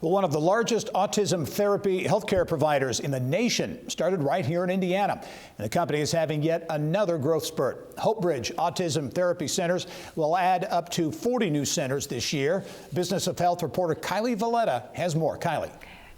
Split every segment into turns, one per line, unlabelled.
Well, one of the largest autism therapy healthcare providers in the nation started right here in Indiana. And the company is having yet another growth spurt. Hopebridge Autism Therapy Centers will add up to 40 new centers this year. Business of Health reporter Kylie Valletta has more. Kylie.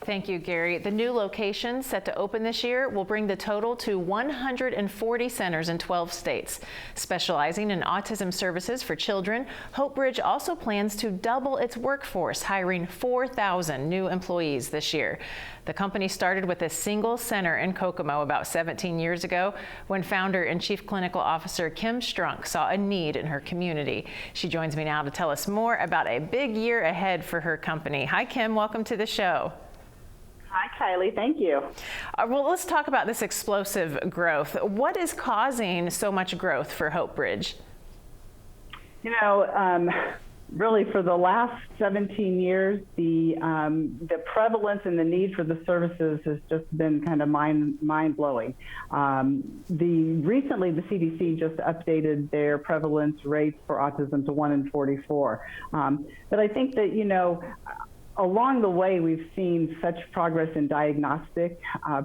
Thank you, Gary. The new location set to open this year will bring the total to 140 centers in 12 states. Specializing in autism services for children, Hopebridge also plans to double its workforce, hiring 4,000 new employees this year. The company started with a single center in Kokomo about 17 years ago when founder and chief clinical officer Kim Strunk saw a need in her community. She joins me now to tell us more about a big year ahead for her company. Hi, Kim. Welcome to the show.
Hi, Kylie. Thank you.
Well, let's talk about this explosive growth. What is causing so much growth for Hopebridge?
You know, really for the last 17 years, the prevalence and the need for the services has just been kind of mind-blowing. Recently, the CDC just updated their prevalence rates for autism to 1 in 44. But I think that, you know, along the way, we've seen such progress in diagnostic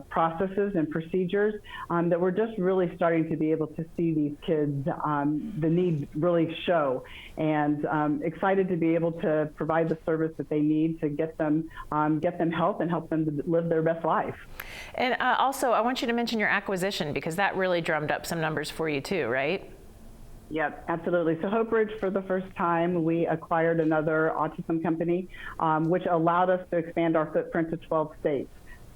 processes and procedures that we're just really starting to be able to see these kids, the need really show, and excited to be able to provide the service that they need to get them help and help them to live their best life.
And also, I want you to mention your acquisition, because that really drummed up some numbers for you too, right?
Yep, absolutely. So Hopebridge, for the first time, we acquired another autism company, which allowed us to expand our footprint to 12 states.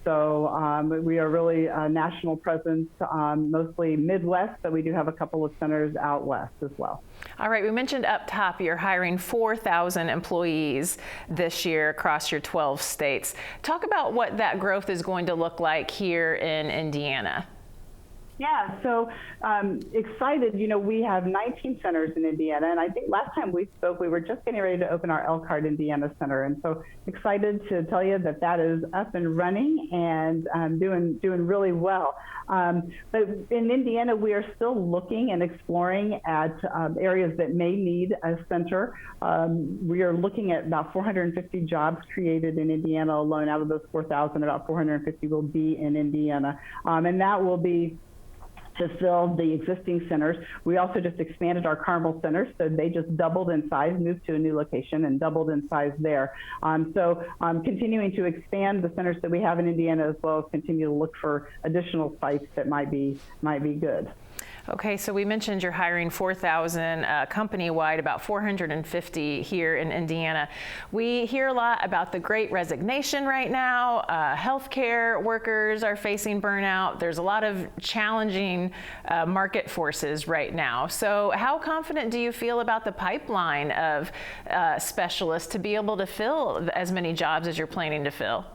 So we are really a national presence, mostly Midwest, but we do have a couple of centers out west as well.
All right, we mentioned up top you're hiring 4,000 employees this year across your 12 states. Talk about what that growth is going to look like here in Indiana.
Yeah, so excited. You know, we have 19 centers in Indiana, and I think last time we spoke, we were just getting ready to open our Elkhart, Indiana center, and so excited to tell you that that is up and running and doing really well. But in Indiana, we are still looking and exploring at areas that may need a center. We are looking at about 450 jobs created in Indiana alone. Out of those 4,000, about 450 will be in Indiana, and that will be to fill the existing centers. We also just expanded our Carmel center, so they just doubled in size, moved to a new location and doubled in size there. So continuing to expand the centers that we have in Indiana, as well as continue to look for additional sites that might be good.
Okay, so we mentioned you're hiring 4,000 company-wide, about 450 here in Indiana. We hear a lot about the Great Resignation right now. Healthcare workers are facing burnout. There's a lot of challenging market forces right now. So how confident do you feel about the pipeline of specialists to be able to fill as many jobs as you're planning to fill?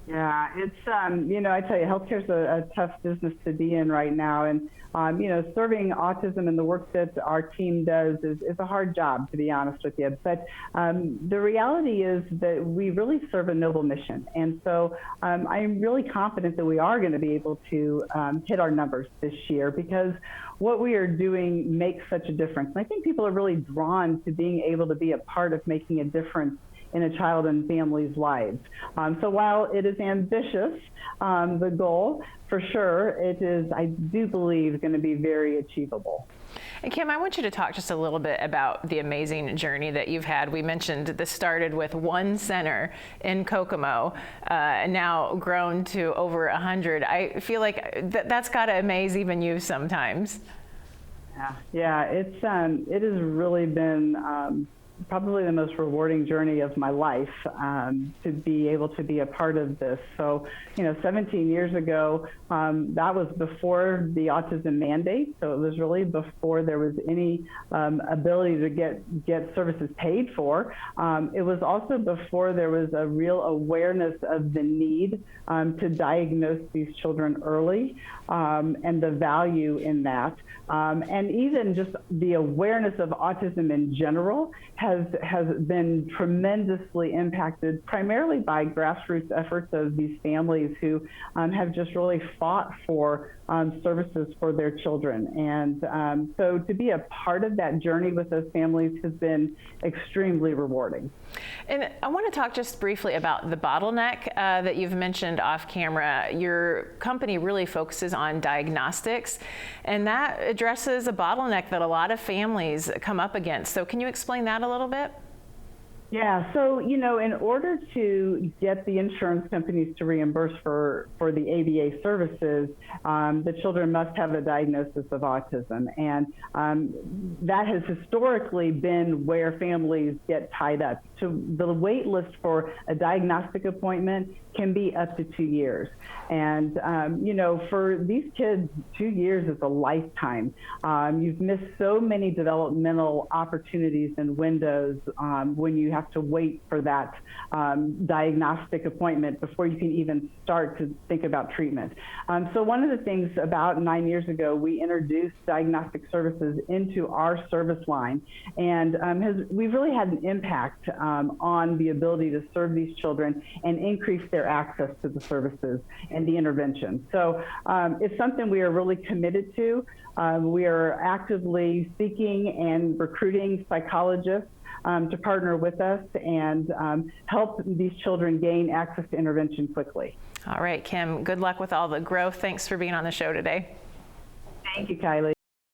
Yeah, it's, you know, I tell you, healthcare's a tough business to be in right now. And, you know, serving autism and the work that our team does is a hard job, to be honest with you. But the reality is that we really serve a noble mission. And so I'm really confident that we are going to be able to hit our numbers this year, because what we are doing makes such a difference. And I think people are really drawn to being able to be a part of making a difference in a child and family's lives. So while it is ambitious, the goal, for sure, it is, I do believe, going to be very achievable.
And Kim, I want you to talk just a little bit about the amazing journey that you've had. We mentioned this started with one center in Kokomo, now grown to over 100. I feel like that's got to amaze even you sometimes.
Yeah, it has really been probably the most rewarding journey of my life, to be able to be a part of this. So, you know, 17 years ago, that was before the autism mandate. So it was really before there was any ability to get services paid for. It was also before there was a real awareness of the need to diagnose these children early, and the value in that. And even just the awareness of autism in general has been tremendously impacted primarily by grassroots efforts of these families who have just really fought for services for their children. And so to be a part of that journey with those families has been extremely rewarding.
And I want to talk just briefly about the bottleneck that you've mentioned off camera. Your company really focuses on diagnostics, and that addresses a bottleneck that a lot of families come up against. So can you explain that a little bit?
Yeah, so, in order to get the insurance companies to reimburse for the ABA services, the children must have a diagnosis of autism. And that has historically been where families get tied up. So the wait list for a diagnostic appointment can be up to 2 years. And, for these kids, 2 years is a lifetime. You've missed so many developmental opportunities and windows when you have to wait for that diagnostic appointment before you can even start to think about treatment. So one of the things about 9 years ago, we introduced diagnostic services into our service line, and we've really had an impact on the ability to serve these children and increase their access to the services and the intervention. So it's something we are really committed to. We are actively seeking and recruiting psychologists to partner with us and help these children gain access to intervention quickly.
All right, Kim, good luck with all the growth. Thanks for being on the show today.
Thank you, Kylie.